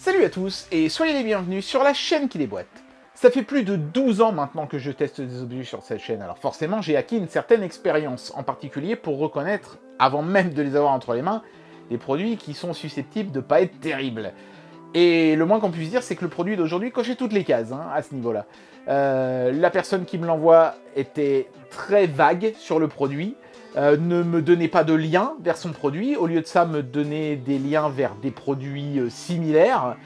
Salut à tous et soyez les bienvenus sur la chaîne qui déboîte. Ça fait plus de 12 ans maintenant que je teste des objets sur cette chaîne, alors forcément j'ai acquis une certaine expérience, en particulier pour reconnaître, avant même de les avoir entre les mains, des produits qui sont susceptibles de pas être terribles. Et le moins qu'on puisse dire, c'est que le produit d'aujourd'hui cochait toutes les cases, à ce niveau-là. La personne qui me l'envoie était très vague sur le produit, ne me donnait pas de lien vers son produit, au lieu de ça me donnait des liens vers des produits similaires,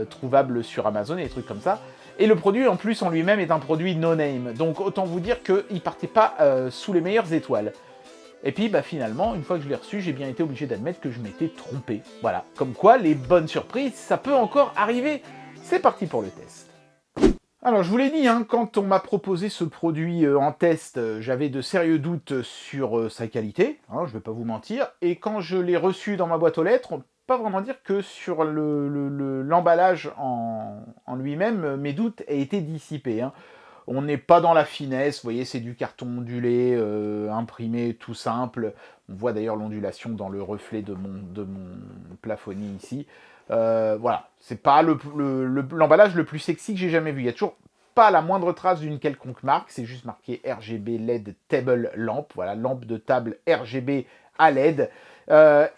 trouvables sur Amazon et des trucs comme ça. Et le produit en plus en lui-même est un produit no-name, donc autant vous dire qu'il partait pas sous les meilleures étoiles. Et puis finalement, une fois que je l'ai reçu, j'ai bien été obligé d'admettre que je m'étais trompé. Voilà, comme quoi les bonnes surprises, ça peut encore arriver. C'est parti pour le test. Alors je vous l'ai dit, quand on m'a proposé ce produit en test, j'avais de sérieux doutes sur sa qualité, je vais pas vous mentir, et quand je l'ai reçu dans ma boîte aux lettres, on peut pas vraiment dire que sur l'emballage en lui-même, mes doutes aient été dissipés. On n'est pas dans la finesse, vous voyez, c'est du carton ondulé, imprimé, tout simple. On voit d'ailleurs l'ondulation dans le reflet de mon plafonnier ici. Voilà, c'est pas l'emballage le plus sexy que j'ai jamais vu. Il y a toujours pas la moindre trace d'une quelconque marque, c'est juste marqué RGB LED Table Lamp, voilà, lampe de table RGB à LED.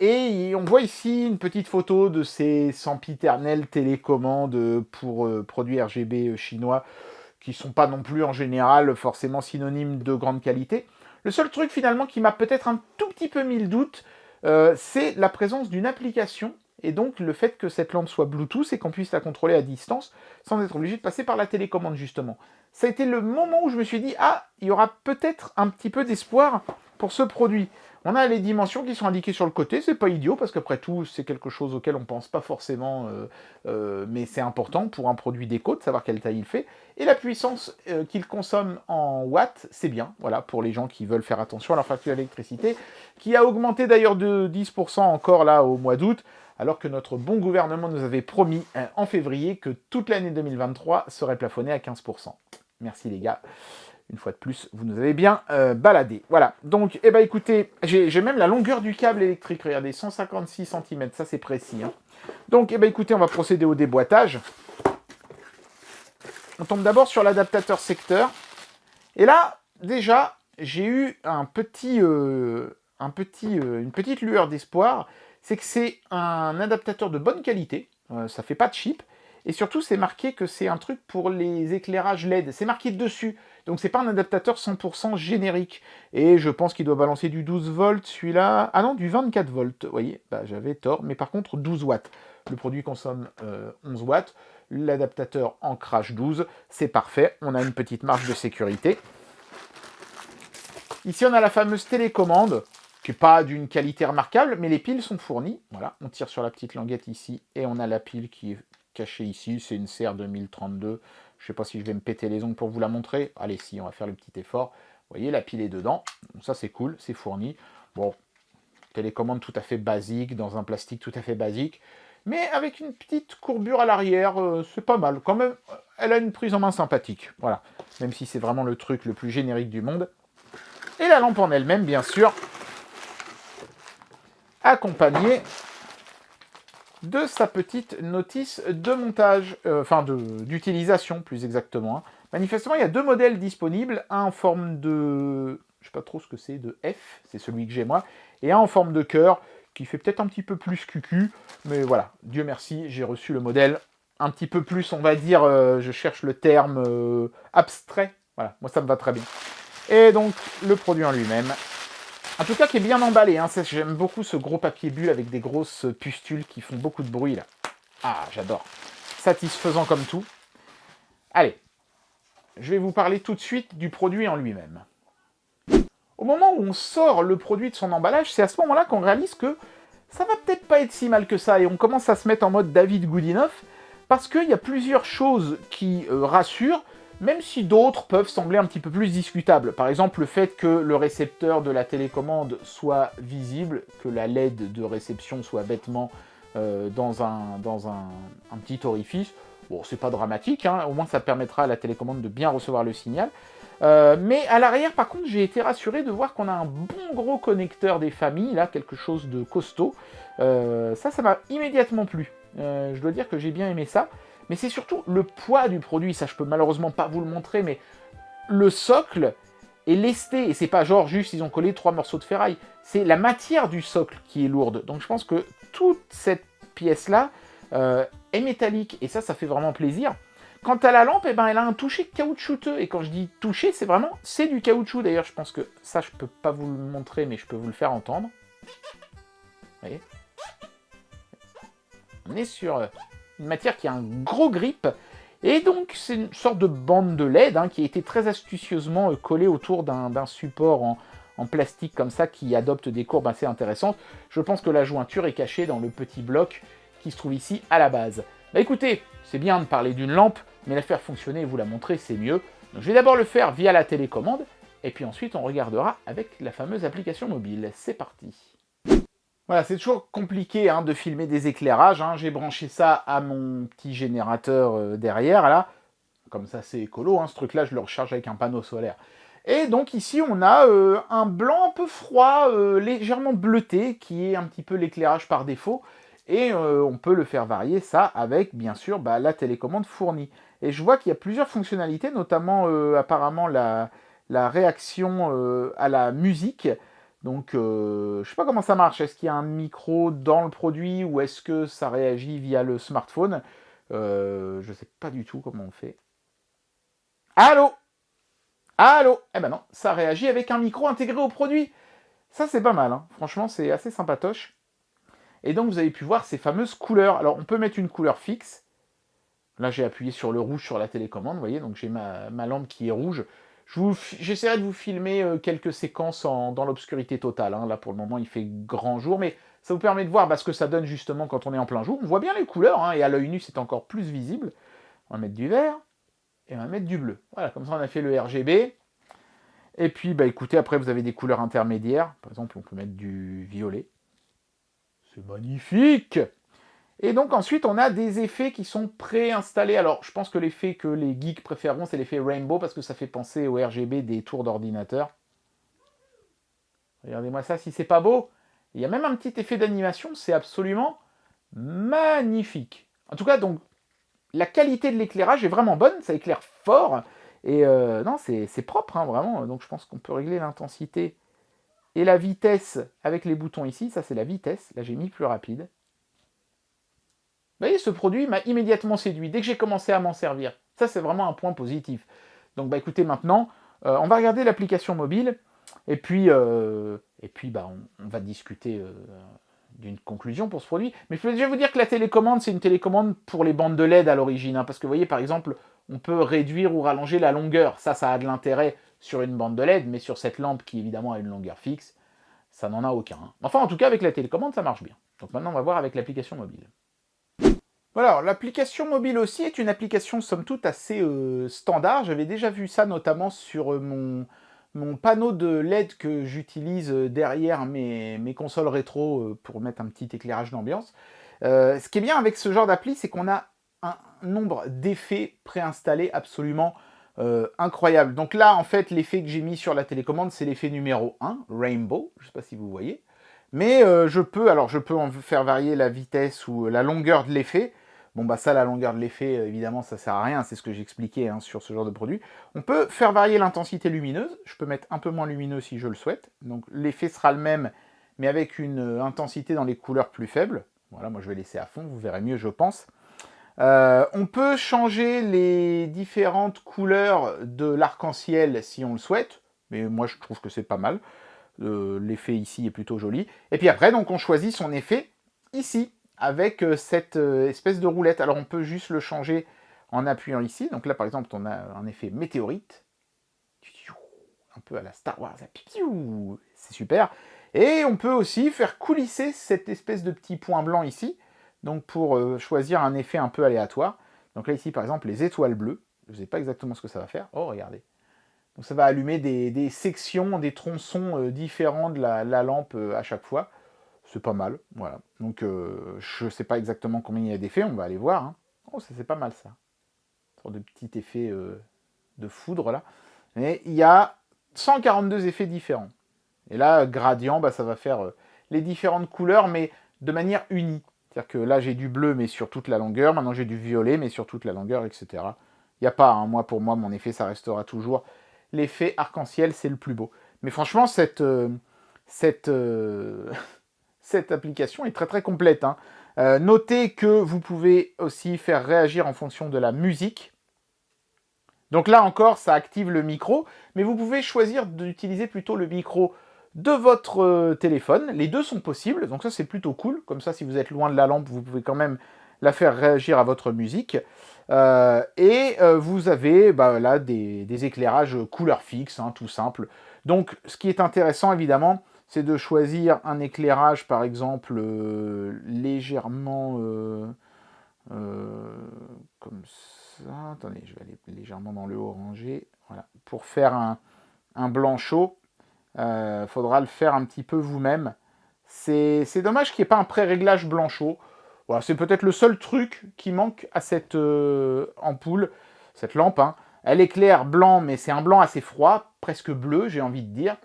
Et on voit ici une petite photo de ces sempiternelles télécommandes pour produits RGB chinois, qui sont pas non plus en général forcément synonymes de grande qualité. Le seul truc finalement qui m'a peut-être un tout petit peu mis le doute, c'est la présence d'une application, et donc le fait que cette lampe soit Bluetooth et qu'on puisse la contrôler à distance sans être obligé de passer par la télécommande justement. Ça a été le moment où je me suis dit, il y aura peut-être un petit peu d'espoir pour ce produit. On a les dimensions qui sont indiquées sur le côté, c'est pas idiot, parce qu'après tout, c'est quelque chose auquel on pense pas forcément, mais c'est important pour un produit déco de savoir quelle taille il fait. Et la puissance qu'il consomme en watts, c'est bien, voilà, pour les gens qui veulent faire attention à leur facture d'électricité, qui a augmenté d'ailleurs de 10% encore là au mois d'août, alors que notre bon gouvernement nous avait promis en février que toute l'année 2023 serait plafonnée à 15%. Merci les gars. Une fois de plus, vous nous avez bien baladé. Voilà, donc, écoutez, j'ai même la longueur du câble électrique, regardez, 156 cm, ça c'est précis. Donc, écoutez, on va procéder au déboîtage. On tombe d'abord sur l'adaptateur secteur. Et là, déjà, j'ai eu une petite lueur d'espoir. C'est que c'est un adaptateur de bonne qualité, ça fait pas de chip. Et surtout, c'est marqué que c'est un truc pour les éclairages LED. C'est marqué dessus. Donc, c'est pas un adaptateur 100% générique. Et je pense qu'il doit balancer du 12 volts, celui-là. Ah non, du 24 volts. Vous voyez, j'avais tort. Mais par contre, 12 watts. Le produit consomme 11 watts. L'adaptateur ancrage 12. C'est parfait. On a une petite marge de sécurité. Ici, on a la fameuse télécommande, qui n'est pas d'une qualité remarquable, mais les piles sont fournies. Voilà, on tire sur la petite languette ici, et on a la pile qui est cachée ici. C'est une CR 2032. Je ne sais pas si je vais me péter les ongles pour vous la montrer. Allez, si, on va faire le petit effort. Vous voyez, la pile est dedans. Donc ça, c'est cool, c'est fourni. Bon, télécommande tout à fait basique, dans un plastique tout à fait basique, mais avec une petite courbure à l'arrière, c'est pas mal. Quand même, elle a une prise en main sympathique. Voilà, même si c'est vraiment le truc le plus générique du monde. Et la lampe en elle-même, bien sûr, accompagnée de sa petite notice de montage, d'utilisation plus exactement. Manifestement, il y a deux modèles disponibles, un en forme de, je sais pas trop ce que c'est, de F, c'est celui que j'ai moi, et un en forme de cœur, qui fait peut-être un petit peu plus cucu, mais voilà, Dieu merci, j'ai reçu le modèle un petit peu plus, on va dire, je cherche le terme abstrait, voilà, moi ça me va très bien. Et donc, le produit en lui-même, en tout cas, qui est bien emballé. J'aime beaucoup ce gros papier bulle avec des grosses pustules qui font beaucoup de bruit, là. Ah, j'adore. Satisfaisant comme tout. Allez, je vais vous parler tout de suite du produit en lui-même. Au moment où on sort le produit de son emballage, c'est à ce moment-là qu'on réalise que ça va peut-être pas être si mal que ça, et on commence à se mettre en mode David Goodenough, parce qu'il y a plusieurs choses qui rassurent, même si d'autres peuvent sembler un petit peu plus discutables. Par exemple, le fait que le récepteur de la télécommande soit visible, que la LED de réception soit bêtement dans un petit orifice. Bon, c'est pas dramatique, au moins ça permettra à la télécommande de bien recevoir le signal. Mais à l'arrière, par contre, j'ai été rassuré de voir qu'on a un bon gros connecteur des familles, là, quelque chose de costaud. Ça m'a immédiatement plu. Je dois dire que j'ai bien aimé ça. Mais c'est surtout le poids du produit. Ça, je peux malheureusement pas vous le montrer, mais le socle est lesté. Et c'est pas genre juste ils ont collé 3 morceaux de ferraille. C'est la matière du socle qui est lourde. Donc je pense que toute cette pièce-là est métallique. Et ça fait vraiment plaisir. Quant à la lampe, eh ben, elle a un toucher caoutchouteux. Et quand je dis toucher, c'est du caoutchouc. D'ailleurs, je pense que ça, je peux pas vous le montrer, mais je peux vous le faire entendre. Vous voyez ? On est sur une matière qui a un gros grip. Et donc, c'est une sorte de bande de LED qui a été très astucieusement collée autour d'un support en plastique comme ça, qui adopte des courbes assez intéressantes. Je pense que la jointure est cachée dans le petit bloc qui se trouve ici à la base. Bah écoutez, c'est bien de parler d'une lampe, mais la faire fonctionner et vous la montrer, c'est mieux. Donc je vais d'abord le faire via la télécommande, et puis ensuite on regardera avec la fameuse application mobile. C'est parti. Voilà, c'est toujours compliqué de filmer des éclairages. J'ai branché ça à mon petit générateur derrière, là. Comme ça, c'est écolo, ce truc-là, je le recharge avec un panneau solaire. Et donc ici, on a un blanc un peu froid, légèrement bleuté, qui est un petit peu l'éclairage par défaut. Et on peut le faire varier, ça, avec, bien sûr, la télécommande fournie. Et je vois qu'il y a plusieurs fonctionnalités, notamment, apparemment, la réaction à la musique. Donc, je sais pas comment ça marche. Est-ce qu'il y a un micro dans le produit ou est-ce que ça réagit via le smartphone? Je sais pas du tout comment on fait. Allô? Allô? Eh ben non, ça réagit avec un micro intégré au produit. Ça, c'est pas mal. Franchement, c'est assez sympatoche. Et donc, vous avez pu voir ces fameuses couleurs. Alors, on peut mettre une couleur fixe. Là, j'ai appuyé sur le rouge sur la télécommande, vous voyez. Donc, j'ai ma lampe qui est rouge. J'essaierai de vous filmer quelques séquences dans l'obscurité totale. Là, pour le moment, il fait grand jour. Mais ça vous permet de voir ce que ça donne justement quand on est en plein jour. On voit bien les couleurs. Et à l'œil nu, c'est encore plus visible. On va mettre du vert. Et on va mettre du bleu. Voilà, comme ça, on a fait le RGB. Et puis, écoutez, après, vous avez des couleurs intermédiaires. Par exemple, on peut mettre du violet. C'est magnifique! Et donc ensuite, on a des effets qui sont préinstallés. Alors, je pense que l'effet que les geeks préféreront, c'est l'effet Rainbow, parce que ça fait penser au RGB des tours d'ordinateur. Regardez-moi ça, si c'est pas beau. Il y a même un petit effet d'animation, c'est absolument magnifique. En tout cas, donc, la qualité de l'éclairage est vraiment bonne, ça éclaire fort. Et non, c'est propre, vraiment. Donc, je pense qu'on peut régler l'intensité et la vitesse avec les boutons ici. Ça, c'est la vitesse. Là, j'ai mis plus rapide. Vous voyez, ce produit m'a immédiatement séduit dès que j'ai commencé à m'en servir. Ça, c'est vraiment un point positif. Donc, écoutez, maintenant, on va regarder l'application mobile, et puis, on va discuter d'une conclusion pour ce produit. Mais je peux déjà vous dire que la télécommande, c'est une télécommande pour les bandes de LED à l'origine, parce que vous voyez, par exemple, on peut réduire ou rallonger la longueur. Ça a de l'intérêt sur une bande de LED, mais sur cette lampe qui, évidemment, a une longueur fixe, ça n'en a aucun. Enfin, en tout cas, avec la télécommande, ça marche bien. Donc maintenant, on va voir avec l'application mobile. Voilà, alors l'application mobile aussi est une application somme toute assez standard. J'avais déjà vu ça notamment sur mon panneau de LED que j'utilise derrière mes consoles rétro pour mettre un petit éclairage d'ambiance. Ce qui est bien avec ce genre d'appli, c'est qu'on a un nombre d'effets préinstallés absolument incroyable. Donc là, en fait, l'effet que j'ai mis sur la télécommande, c'est l'effet numéro 1, Rainbow. Je ne sais pas si vous voyez. Mais je peux en faire varier la vitesse ou la longueur de l'effet. Bon, ça, la longueur de l'effet, évidemment, ça sert à rien. C'est ce que j'expliquais sur ce genre de produit. On peut faire varier l'intensité lumineuse. Je peux mettre un peu moins lumineux si je le souhaite. Donc, l'effet sera le même, mais avec une intensité dans les couleurs plus faibles. Voilà, moi, je vais laisser à fond. Vous verrez mieux, je pense. On peut changer les différentes couleurs de l'arc-en-ciel si on le souhaite. Mais moi, je trouve que c'est pas mal. L'effet ici est plutôt joli. Et puis après, donc, on choisit son effet ici, avec cette espèce de roulette. Alors, on peut juste le changer en appuyant ici. Donc là, par exemple, on a un effet météorite. Un peu à la Star Wars. C'est super. Et on peut aussi faire coulisser cette espèce de petit point blanc ici. Donc, pour choisir un effet un peu aléatoire. Donc là, ici, par exemple, les étoiles bleues. Je ne sais pas exactement ce que ça va faire. Oh, regardez. Donc ça va allumer des sections, des tronçons différents de la lampe à chaque fois. C'est pas mal, voilà. Donc je ne sais pas exactement combien il y a d'effets, on va aller voir. Oh, ça c'est pas mal ça. Une sorte de petit effet de foudre là. Et il y a 142 effets différents. Et là, gradient, ça va faire les différentes couleurs, mais de manière unie. C'est-à-dire que là, j'ai du bleu, mais sur toute la longueur. Maintenant, j'ai du violet, mais sur toute la longueur, etc. Il n'y a pas, hein, pour moi, mon effet, ça restera toujours. L'effet arc-en-ciel, c'est le plus beau. Mais franchement, cette application est très très complète, hein. Notez que vous pouvez aussi faire réagir en fonction de la musique. Donc là encore, ça active le micro, mais vous pouvez choisir d'utiliser plutôt le micro de votre téléphone. Les deux sont possibles, donc ça c'est plutôt cool. Comme ça, si vous êtes loin de la lampe, vous pouvez quand même la faire réagir à votre musique. Vous avez là des éclairages couleur fixe, hein, tout simple. Donc ce qui est intéressant évidemment, c'est de choisir un éclairage par exemple légèrement comme ça. Attendez, je vais aller légèrement dans le orangé. Voilà. Pour faire un blanc chaud, faudra le faire un petit peu vous-même. C'est dommage qu'il n'y ait pas un pré-réglage blanc chaud. Voilà, c'est peut-être le seul truc qui manque à cette ampoule, cette lampe, hein. Elle éclaire blanc, mais c'est un blanc assez froid, presque bleu, j'ai envie de dire.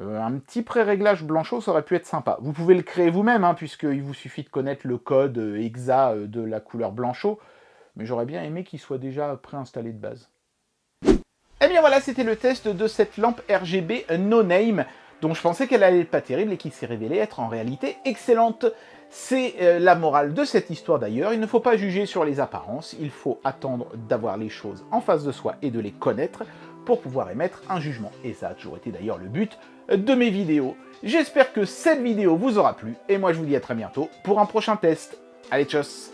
Un petit pré-réglage blanc chaud, ça aurait pu être sympa. Vous pouvez le créer vous-même, hein, puisqu'il vous suffit de connaître le code EXA de la couleur blanc chaud. Mais j'aurais bien aimé qu'il soit déjà préinstallé de base. Et bien voilà, c'était le test de cette lampe RGB No Name, dont je pensais qu'elle allait être pas terrible et qui s'est révélée être en réalité excellente. C'est la morale de cette histoire d'ailleurs. Il ne faut pas juger sur les apparences, il faut attendre d'avoir les choses en face de soi et de les connaître pour pouvoir émettre un jugement. Et ça a toujours été d'ailleurs le but de mes vidéos. J'espère que cette vidéo vous aura plu, et moi je vous dis à très bientôt pour un prochain test. Allez, tchuss!